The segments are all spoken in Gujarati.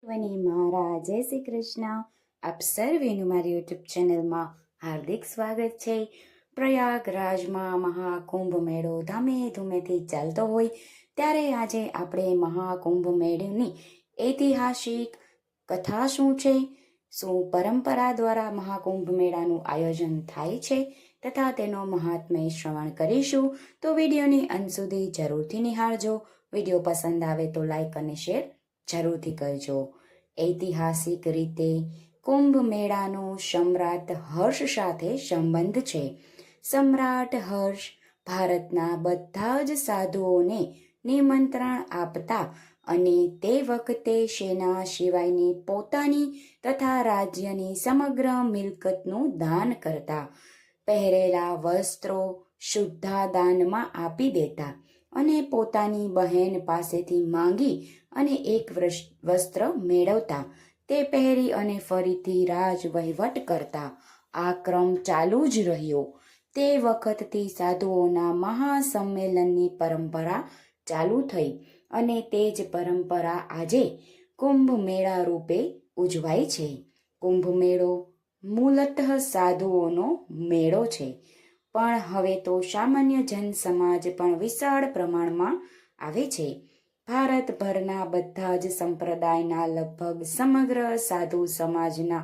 મારા જય શ્રી કૃષ્ણ. આપ સર્વેનું મારી યુટ્યુબ ચેનલમાં હાર્દિક સ્વાગત છે. પ્રયાગરાજમાં મહાકુંભ મેળો ધામે ધૂમેથી ચાલતો હોય ત્યારે આજે આપણે મહાકુંભ મેળાની ઐતિહાસિક કથા શું છે, શું પરંપરા દ્વારા મહાકુંભ મેળાનું આયોજન થાય છે તથા તેનો મહાત્મ્ય શ્રવણ કરીશું. તો વિડીયોની અંત સુધી જરૂરથી નિહાળજો. વિડીયો પસંદ આવે તો લાઈક અને શેર જરૂરથી કરજો. ઐતિહાસિક રીતે કુંભ મેળાનો સમ્રાટ હર્ષ સાથે સંબંધ છે. સમ્રાટ હર્ષ ભારતના બધા જ સાધુઓને નિમંત્રણ આપતા અને તે વખતે સેના સિવાયની પોતાની તથા રાજ્યની સમગ્ર મિલકતનું દાન કરતા. પહેરેલા વસ્ત્રો શુદ્ધા દાનમાં આપી દેતા અને પોતાની બહેન પાસેથી માંગી અને એક વસ્ત્ર મેળવતા. તે પહેરી અને ફરીથી રાજ વહીવટ કરતા. આ ક્રમ ચાલુ જ રહ્યો. તે વખતથી સાધુઓના મહાસંમેલનની પરંપરા ચાલુ થઈ અને તે જ પરંપરા આજે કુંભ મેળા રૂપે ઉજવાય છે. કુંભ મેળો મૂલતઃ સાધુઓનો મેળો છે, પણ હવે તો સામાન્ય જન સમાજ પણ વિશાળ પ્રમાણમાં આવે છે. ભારતભરના બધા જ સંપ્રદાયના લગભગ સમગ્ર સાધુ સમાજના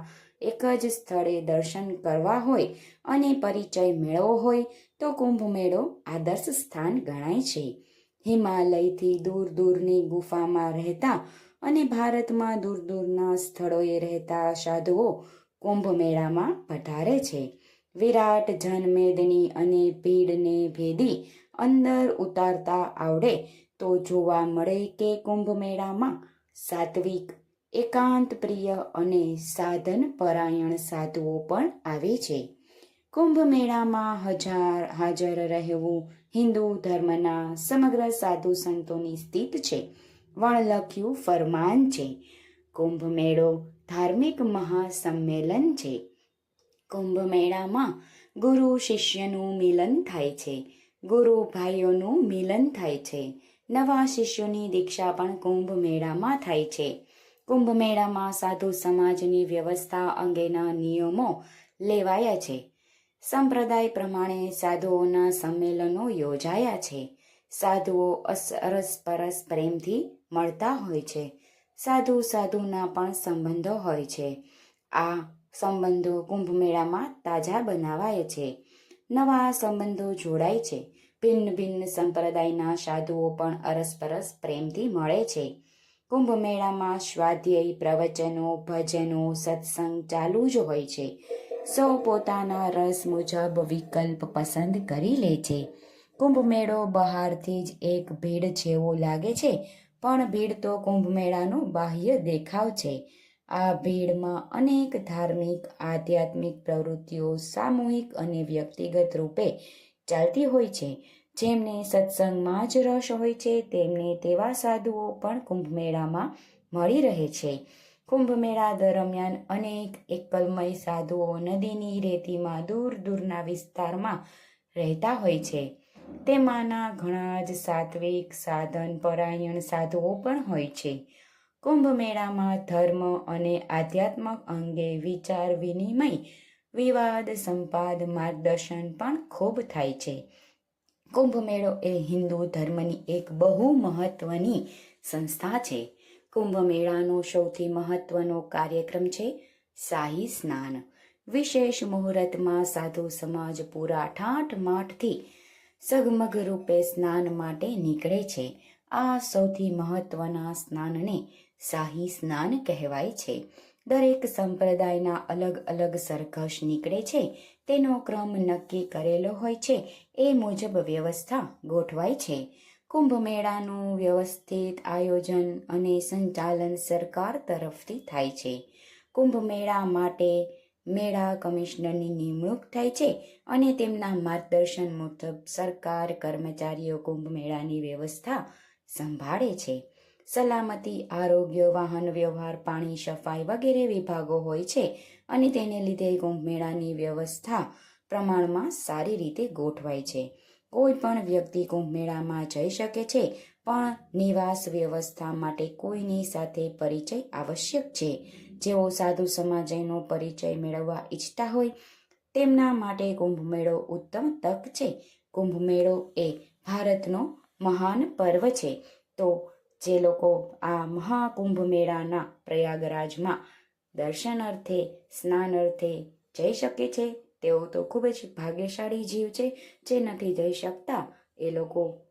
એક જ સ્થળે દર્શન કરવા હોય અને પરિચય મેળવવો હોય તો કુંભ મેળો આદર્શ સ્થાન ગણાય છે. હિમાલયથી દૂર દૂરની ગુફામાં રહેતા અને ભારતમાં દૂર દૂરના સ્થળોએ રહેતા સાધુઓ કુંભ મેળામાં પધારે છે. વિરાટ જનમેદની અને ભીડને ભેદી અંદર ઉતારતા આવડે તો જોવા મળે કે કુંભ મેળામાં સાત્વિક, એકાંત પ્રિય અને સાધન પરાયણ સાધુઓ પણ આવે છે. કુંભ મેળામાં હાજર રહેવું હિન્દુ ધર્મના સમગ્ર સાધુ સંતોની સ્થિત છે. વણલખ્યું ફરમાન છે. કુંભ મેળો ધાર્મિક મહાસંમેલન છે. કુંભ મેળામાં ગુરુ શિષ્યનું મિલન થાય છે. ગુરુ ભાઈઓનું મિલન થાય છે. નવા શિષ્યોની દીક્ષા પણ કુંભ મેળામાં થાય છે. કુંભ મેળામાં સાધુ સમાજની વ્યવસ્થા અંગેના નિયમો લેવાયા છે. સંપ્રદાય પ્રમાણે સાધુઓના સંમેલનો યોજાયા છે. સાધુઓ અરસપરસ પ્રેમથી મળતા હોય છે. સાધુ સાધુના પણ સંબંધો હોય છે. આ સંબંધો કુંભ મેળામાં તાજા બનાવાય છે. નવા સંબંધો જોડાય છે. ભિન્ન ભિન્ન સંપ્રદાયના સાધુઓ પણ અરસપરસ પ્રેમથી મળે છે. કુંભ મેળામાં સ્વાધ્યાય, પ્રવચનો, ભજનો, સત્સંગ ચાલુ જ હોય છે. સૌ પોતાના રસ મુજબ વિકલ્પ પસંદ કરી લે છે. કુંભ મેળો બહારથી જ એક ભીડ જેવો લાગે છે, પણ ભીડ તો કુંભ મેળાનો બાહ્ય દેખાવ છે. આ ભીડમાં અનેક ધાર્મિક, આધ્યાત્મિક પ્રવૃત્તિઓ સામૂહિક અને વ્યક્તિગત રૂપે ચાલતી હોય છે. જેમને સત્સંગમાં જ રસ હોય છે તેમને તેવા સાધુઓ પણ કુંભ મેળામાં મળી રહે છે. કુંભ મેળા દરમિયાન અનેક એકલમય સાધુઓ નદીની રેતીમાં દૂર દૂરના વિસ્તારમાં રહેતા હોય છે. તેમાંના ઘણા જ સાત્વિક, સાધન પરાયણ સાધુઓ પણ હોય છે. કુંભ મેળામાં ધર્મ અને આધ્યાત્મ અંગે વિચાર વિનિમય, વિવાદ સંવાદ, માર્ગદર્શન પણ ખૂબ થાય છે. કુંભ મેળો એ હિન્દુ ધર્મની એક બહુ મહત્વની સંસ્થા છે. કુંભ મેળાનો સૌથી મહત્વનો કાર્યક્રમ છે શાહી સ્નાન. વિશેષ મુહૂર્તમાં સાધુ સમાજ પૂરા ઠાઠમાઠથી સગમગ રૂપે સ્નાન માટે નીકળે છે. આ સૌથી મહત્વના સ્નાનને શાહી સ્નાન કહેવાય છે. દરેક સંપ્રદાયના અલગ અલગ સરઘસ નીકળે છે. તેનો ક્રમ નક્કી કરેલો હોય છે. એ મુજબ વ્યવસ્થા ગોઠવાય છે. કુંભ મેળાનું વ્યવસ્થિત આયોજન અને સંચાલન સરકાર તરફથી થાય છે. કુંભ મેળા માટે મેળા કમિશનરની નિમણૂક થાય છે અને તેમના માર્ગદર્શન મુજબ સરકાર કર્મચારીઓ કુંભ મેળાની વ્યવસ્થા સંભાળે છે. સલામતી, આરોગ્ય, વાહન વ્યવહાર, પાણી, સફાઈ વગેરે વિભાગો હોય છે અને તેને લીધે કુંભ મેળાની વ્યવસ્થા પ્રમાણમાં સારી રીતે ગોઠવાય છે. કોઈ પણ વ્યક્તિ કુંભ મેળામાં જઈ શકે છે, પણ નિવાસ વ્યવસ્થા માટે કોઈની સાથે પરિચય આવશ્યક છે. જેઓ સાધુ સમાજનો પરિચય મેળવવા ઈચ્છતા હોય તેમના માટે કુંભ મેળો ઉત્તમ તક છે. કુંભ મેળો એ ભારતનો મહાન પર્વ છે. તો જે લોકો આ મહાકુંભ મેળાના પ્રયાગરાજમાં દર્શન અર્થે સ્નાન અર્થે જઈ શકે છે તેઓ તો ખૂબ જ ભાગ્યશાળી જીવ છે. જે નથી જઈ શકતા એ લોકો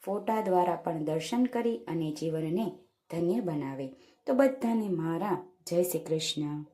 ફોટા દ્વારા પણ દર્શન કરી અને જીવનને ધન્ય બનાવે. તો બધાને મારા જય શ્રી કૃષ્ણ.